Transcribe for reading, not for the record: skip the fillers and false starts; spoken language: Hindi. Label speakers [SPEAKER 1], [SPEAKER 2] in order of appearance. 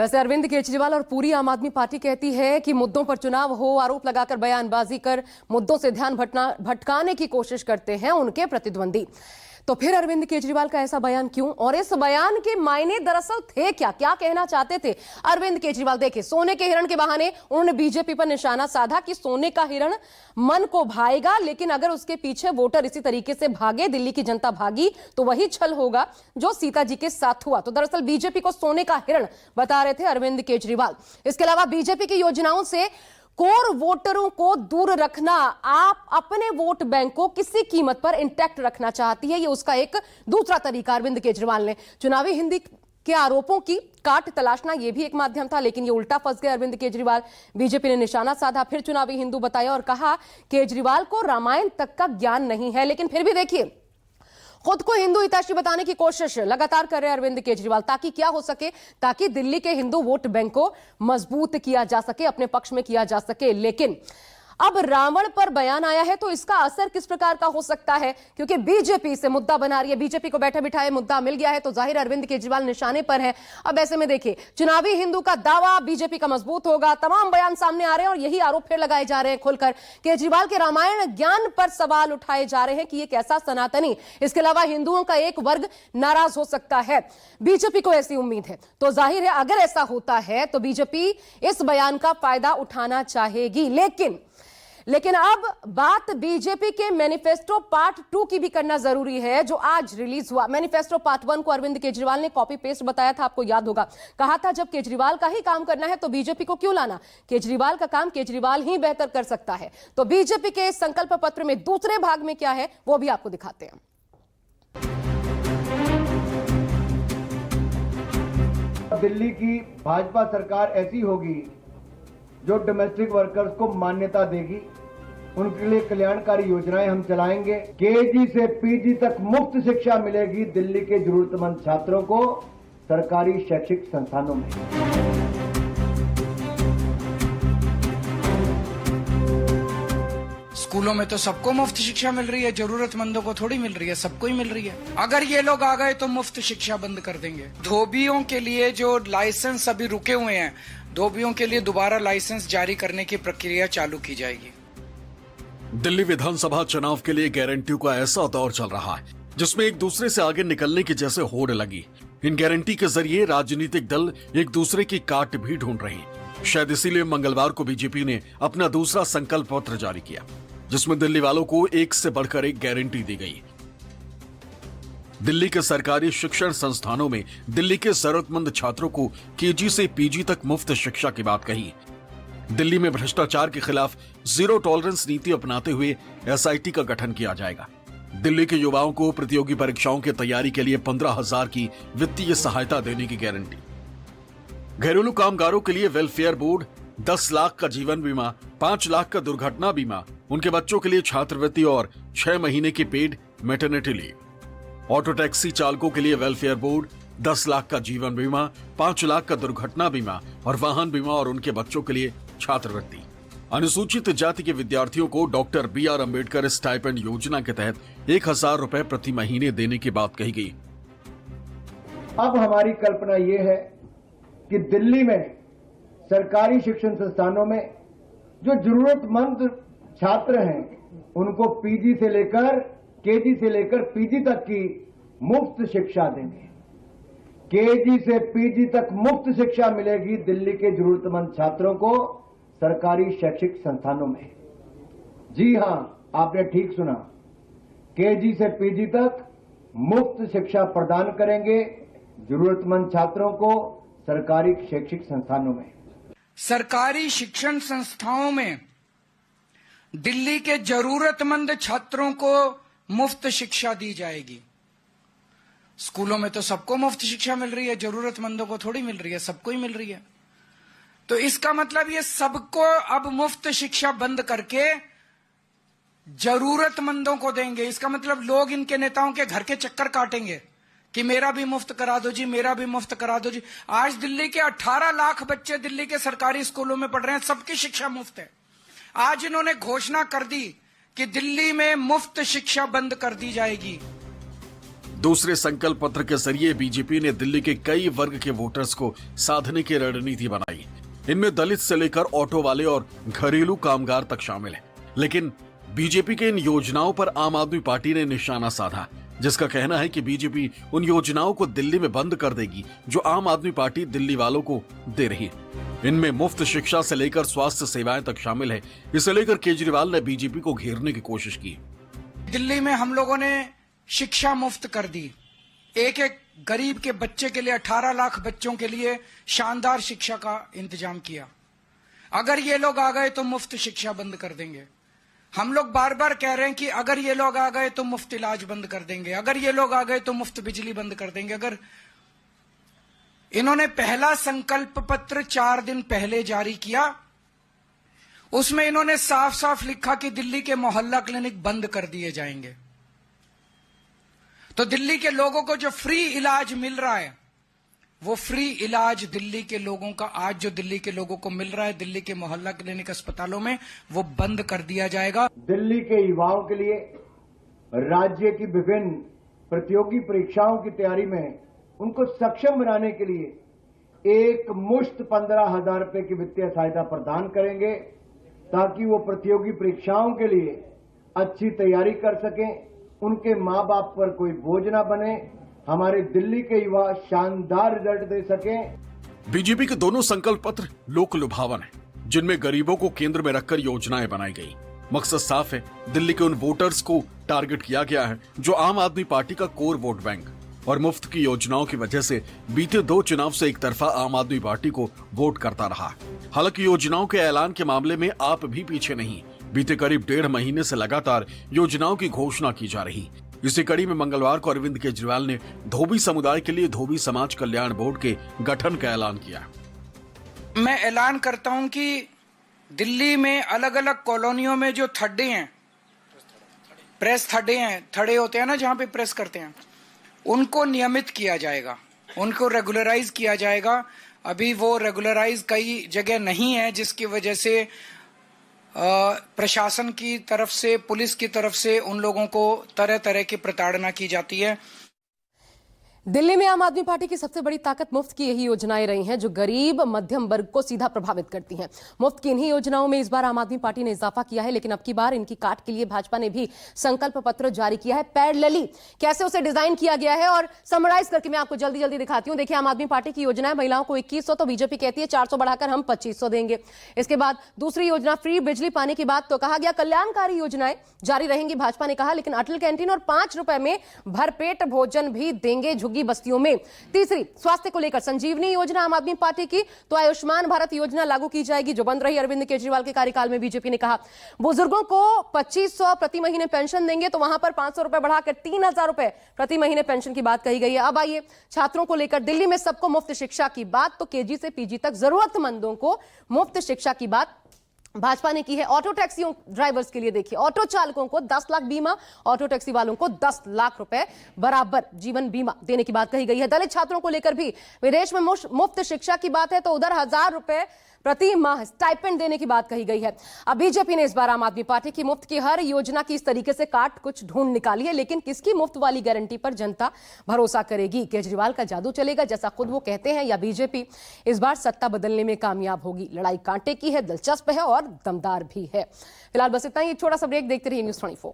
[SPEAKER 1] वैसे अरविंद केजरीवाल और पूरी आम आदमी पार्टी कहती है कि मुद्दों पर चुनाव हो, आरोप लगाकर बयानबाजी कर मुद्दों से ध्यान भटकाने की कोशिश करते हैं उनके प्रतिद्वंदी। तो फिर अरविंद केजरीवाल का ऐसा बयान क्यों, और इस बयान के मायने दरअसल थे क्या, क्या कहना चाहते थे अरविंद केजरीवाल? देखिए, सोने के हिरण के बहाने उन्होंने बीजेपी पर निशाना साधा कि सोने का हिरण मन को भाएगा, लेकिन अगर उसके पीछे वोटर इसी तरीके से भागे, दिल्ली की जनता भागी, तो वही छल होगा जो सीता जी के साथ हुआ। तो दरअसल बीजेपी को सोने का हिरण बता रहे थे अरविंद केजरीवाल। इसके अलावा बीजेपी की योजनाओं से कोर वोटरों को दूर रखना, आप अपने वोट बैंक को किसी कीमत पर इंटैक्ट रखना चाहती है, ये उसका एक दूसरा तरीका अरविंद केजरीवाल ने। चुनावी हिंदी के आरोपों की काट तलाशना यह भी एक माध्यम था, लेकिन ये उल्टा फंस गए अरविंद केजरीवाल। बीजेपी ने निशाना साधा, फिर चुनावी हिंदू बताया और कहा केजरीवाल को रामायण तक का ज्ञान नहीं है। लेकिन फिर भी देखिए, खुद को हिंदू हितैषी बताने की कोशिश लगातार कर रहे हैं अरविंद केजरीवाल, ताकि क्या हो सके, ताकि दिल्ली के हिंदू वोट बैंक को मजबूत किया जा सके, अपने पक्ष में किया जा सके। लेकिन अब रावण पर बयान आया है, तो इसका असर किस प्रकार का हो सकता है? क्योंकि बीजेपी से मुद्दा बना रही है, बीजेपी को बैठे बिठाए मुद्दा मिल गया है, तो जाहिर अरविंद केजरीवाल निशाने पर है। अब ऐसे में देखिए, चुनावी हिंदू का दावा बीजेपी का मजबूत होगा, तमाम बयान सामने आ रहे हैं और यही आरोप फिर लगाए जा रहे हैं खुलकर। केजरीवाल के रामायण ज्ञान पर सवाल उठाए जा रहे हैं कि ये कैसा सनातनी। इसके अलावा हिंदुओं का एक वर्ग नाराज हो सकता है, बीजेपी को ऐसी उम्मीद है। तो जाहिर है अगर ऐसा होता है तो बीजेपी इस बयान का फायदा उठाना चाहेगी। लेकिन अब बात बीजेपी के मैनिफेस्टो पार्ट 2 की भी करना जरूरी है, जो आज रिलीज हुआ। मैनिफेस्टो पार्ट 1 को अरविंद केजरीवाल ने कॉपी पेस्ट बताया था, आपको याद होगा। कहा था जब केजरीवाल का ही काम करना है तो बीजेपी को क्यों लाना, केजरीवाल का काम केजरीवाल ही बेहतर कर सकता है। तो बीजेपी के इस संकल्प पत्र में दूसरे भाग में क्या है वो भी आपको दिखाते हैं।
[SPEAKER 2] दिल्ली की भाजपा सरकार ऐसी होगी जो डोमेस्टिक वर्कर्स को मान्यता देगी, उनके लिए कल्याणकारी योजनाएं हम चलाएंगे। केजी से पीजी तक मुफ्त शिक्षा मिलेगी दिल्ली के जरूरतमंद छात्रों को सरकारी शैक्षिक संस्थानों में।
[SPEAKER 3] स्कूलों में तो सबको मुफ्त शिक्षा मिल रही है, जरूरतमंदों को थोड़ी मिल रही है, सबको ही मिल रही है। अगर ये लोग आ गए तो मुफ्त शिक्षा बंद कर देंगे। धोबियों के लिए जो लाइसेंस अभी रुके हुए हैं, धोबियों के लिए दोबारा लाइसेंस जारी करने की प्रक्रिया चालू की जाएगी।
[SPEAKER 4] दिल्ली विधानसभा चुनाव के लिए गारंटियों का ऐसा दौर चल रहा है जिसमें एक दूसरे से आगे निकलने की जैसे होड़ लगी। इन गारंटी के जरिए राजनीतिक दल एक दूसरे की काट भी ढूंढ रहे हैं। शायद इसीलिए मंगलवार को बीजेपी ने अपना दूसरा संकल्प पत्र जारी किया, जिसमें दिल्ली वालों को एक से बढ़कर एक गारंटी दी गई। दिल्ली के सरकारी शिक्षण संस्थानों में दिल्ली के जरूरतमंद छात्रों को केजी से पीजी तक मुफ्त शिक्षा की बात कही। दिल्ली में भ्रष्टाचार के खिलाफ जीरो टॉलरेंस नीति अपनाते हुए एसआईटी का गठन किया जाएगा। दिल्ली के युवाओं को प्रतियोगी परीक्षाओं की तैयारी के लिए 15,000 की वित्तीय सहायता देने की गारंटी। घरेलू कामगारों के लिए वेलफेयर बोर्ड, 10 लाख का जीवन बीमा, 5 लाख का दुर्घटना बीमा, उनके बच्चों के लिए छात्रवृत्ति और 6 महीने की paid maternity leave. Auto taxi चालकों के लिए वेलफेयर बोर्ड, 10 लाख का जीवन बीमा, 5 लाख का दुर्घटना बीमा और वाहन बीमा और उनके बच्चों के लिए छात्रवृत्ति। अनुसूचित जाति के विद्यार्थियों को डॉक्टर BR अम्बेडकर स्टाइपेंड योजना के तहत 1,000 रुपए प्रति महीने देने की बात कही गई।
[SPEAKER 2] अब हमारी कल्पना यह है कि दिल्ली में सरकारी शिक्षण संस्थानों में जो जरूरतमंद छात्र हैं उनको पीजी से लेकर केजी से लेकर पीजी तक की मुफ्त शिक्षा देंगे। केजी से पीजी तक मुफ्त शिक्षा मिलेगी दिल्ली के जरूरतमंद छात्रों को सरकारी शैक्षिक संस्थानों में। जी हां, आपने ठीक सुना, केजी से पीजी तक मुफ्त शिक्षा प्रदान करेंगे जरूरतमंद छात्रों को सरकारी शैक्षिक संस्थानों में।
[SPEAKER 3] सरकारी शिक्षण संस्थाओं में दिल्ली के जरूरतमंद छात्रों को मुफ्त शिक्षा दी जाएगी। स्कूलों में तो सबको मुफ्त शिक्षा मिल रही है, जरूरतमंदों को थोड़ी मिल रही है, सबको ही मिल रही है। तो इसका मतलब ये सबको अब मुफ्त शिक्षा बंद करके जरूरतमंदों को देंगे। इसका मतलब लोग इनके नेताओं के घर के चक्कर काटेंगे कि मेरा भी मुफ्त करा दो जी, मेरा भी मुफ्त करा दो जी। आज दिल्ली के 18 लाख बच्चे दिल्ली के सरकारी स्कूलों में पढ़ रहे हैं, सबकी शिक्षा मुफ्त है। आज इन्होंने घोषणा कर दी कि दिल्ली में मुफ्त शिक्षा बंद कर दी जाएगी।
[SPEAKER 4] दूसरे संकल्प पत्र के जरिए बीजेपी ने दिल्ली के कई वर्ग के वोटर्स को साधने की रणनीति बनाई। इनमें दलित से लेकर ऑटो वाले और घरेलू कामगार तक शामिल हैं। लेकिन बीजेपी के इन योजनाओं पर आम आदमी पार्टी ने निशाना साधा, जिसका कहना है कि बीजेपी उन योजनाओं को दिल्ली में बंद कर देगी जो आम आदमी पार्टी दिल्ली वालों को दे रही है। इनमें मुफ्त शिक्षा से लेकर स्वास्थ्य सेवाएं तक शामिल है। इसे लेकर केजरीवाल ने बीजेपी को घेरने की कोशिश की।
[SPEAKER 3] दिल्ली में हम लोगों ने शिक्षा मुफ्त कर दी। एक एक गरीब के बच्चे के लिए 18 लाख बच्चों के लिए शानदार शिक्षा का इंतजाम किया। अगर ये लोग आ गए तो मुफ्त शिक्षा बंद कर देंगे। हम लोग बार बार कह रहे हैं कि अगर ये लोग आ गए तो मुफ्त इलाज बंद कर देंगे, अगर ये लोग आ गए तो मुफ्त बिजली बंद कर देंगे। अगर इन्होंने पहला संकल्प पत्र 4 दिन पहले जारी किया, उसमें इन्होंने साफ साफ लिखा कि दिल्ली के मोहल्ला क्लिनिक बंद कर दिए जाएंगे। तो दिल्ली के लोगों को जो फ्री इलाज मिल रहा है, वो फ्री इलाज दिल्ली के लोगों का आज जो दिल्ली के लोगों को मिल रहा है दिल्ली के मोहल्ला क्लिनिक अस्पतालों में, वो बंद कर दिया जाएगा।
[SPEAKER 2] दिल्ली के युवाओं के लिए राज्य की विभिन्न प्रतियोगी परीक्षाओं की तैयारी में उनको सक्षम बनाने के लिए एक मुश्त 15,000 रुपए की वित्तीय सहायता प्रदान करेंगे, ताकि वो प्रतियोगी परीक्षाओं के लिए अच्छी तैयारी कर सकें, उनके मां बाप पर कोई बोझ ना बने, हमारे दिल्ली के युवा शानदार रिजल्ट दे सकें।
[SPEAKER 4] बीजेपी के दोनों संकल्प पत्र लोक लुभावन हैं, जिनमें गरीबों को केंद्र में रखकर योजनाएं बनाई गई। मकसद साफ है, दिल्ली के उन वोटर्स को टारगेट किया गया है जो आम आदमी पार्टी का कोर वोट बैंक, और मुफ्त की योजनाओं की वजह से बीते 2 चुनाव से एक तरफा आम आदमी पार्टी को वोट करता रहा। हालांकि योजनाओं के ऐलान के मामले में आप भी पीछे नहीं। बीते करीब 1.5 महीने से लगातार योजनाओं की घोषणा की जा रही। इसी कड़ी में मंगलवार को अरविंद केजरीवाल ने धोबी समुदाय के लिए धोबी समाज कल्याण बोर्ड के गठन का ऐलान किया।
[SPEAKER 3] मैं ऐलान करता हूं कि दिल्ली में अलग अलग कॉलोनियों में जो थड्डे हैं, प्रेस थड्डे हैं, थड़े होते हैं ना जहां पे प्रेस करते हैं, उनको नियमित किया जाएगा, उनको रेगुलराइज किया जाएगा। अभी वो रेगुलराइज कई जगह नहीं है, जिसकी वजह से प्रशासन की तरफ से, पुलिस की तरफ से उन लोगों को तरह तरह की प्रताड़ना की जाती है।
[SPEAKER 1] दिल्ली में आम आदमी पार्टी की सबसे बड़ी ताकत मुफ्त की यही योजनाएं रही हैं जो गरीब मध्यम वर्ग को सीधा प्रभावित करती हैं। मुफ्त की इन्हीं योजनाओं में इस बार आम आदमी पार्टी ने इजाफा किया है, लेकिन अब की बार इनकी काट के लिए भाजपा ने भी संकल्प पत्र जारी किया है। पैरेलली कैसे उसे डिजाइन किया गया है और समराइज करके मैं आपको जल्दी जल्दी दिखाती हूं। देखिए, आम आदमी पार्टी की योजना है महिलाओं को 2100, तो बीजेपी कहती है 400 बढ़ाकर हम 2500 देंगे। इसके बाद दूसरी योजना फ्री बिजली पानी की बात तो कहा गया कल्याणकारी योजनाएं जारी रहेंगी, भाजपा ने कहा, लेकिन अटल कैंटीन और 5 रुपए में भरपेट भोजन भी देंगे झुग्गी बस्तियों में। तीसरी, स्वास्थ्य को लेकर संजीवनी योजना आम आदमी पार्टी की, तो आयुष्मान भारत योजना लागू की जाएगी जो बंद रही अरविंद केजरीवाल के कार्यकाल में। बीजेपी ने कहा बुजुर्गों को 2500 प्रति महीने पेंशन देंगे, तो वहां पर 500 रुपए बढ़ाकर 3000 रुपए प्रति महीने पेंशन की बात कही गई है। अब आइए छात्रों को लेकर दिल्ली में सबको मुफ्त शिक्षा की बात, तो केजी से पीजी तक जरूरतमंदों को मुफ्त शिक्षा की बात भाजपा ने की है। ऑटो टैक्सी ड्राइवर्स के लिए देखिए, ऑटो चालकों को 10 लाख बीमा, ऑटो टैक्सी वालों को 10 लाख रुपए बराबर जीवन बीमा देने की बात कही गई है। दलित छात्रों को लेकर भी विदेश में मुफ्त शिक्षा की बात है, तो उधर 1000 रुपए प्रति माह स्टाइपेंड देने की बात कही गई है। अब बीजेपी ने इस बार आम आदमी पार्टी की मुफ्त की हर योजना की इस तरीके से काट कुछ ढूंढ निकाली है, लेकिन किसकी मुफ्त वाली गारंटी पर जनता भरोसा करेगी? केजरीवाल का जादू चलेगा जैसा खुद वो कहते हैं, या बीजेपी इस बार सत्ता बदलने में कामयाब होगी? लड़ाई कांटे की है, दिलचस्प है और दमदार भी है। फिलहाल बस इतना ही, एक छोटा सा ब्रेक, देखते रहिए न्यूज़ 24।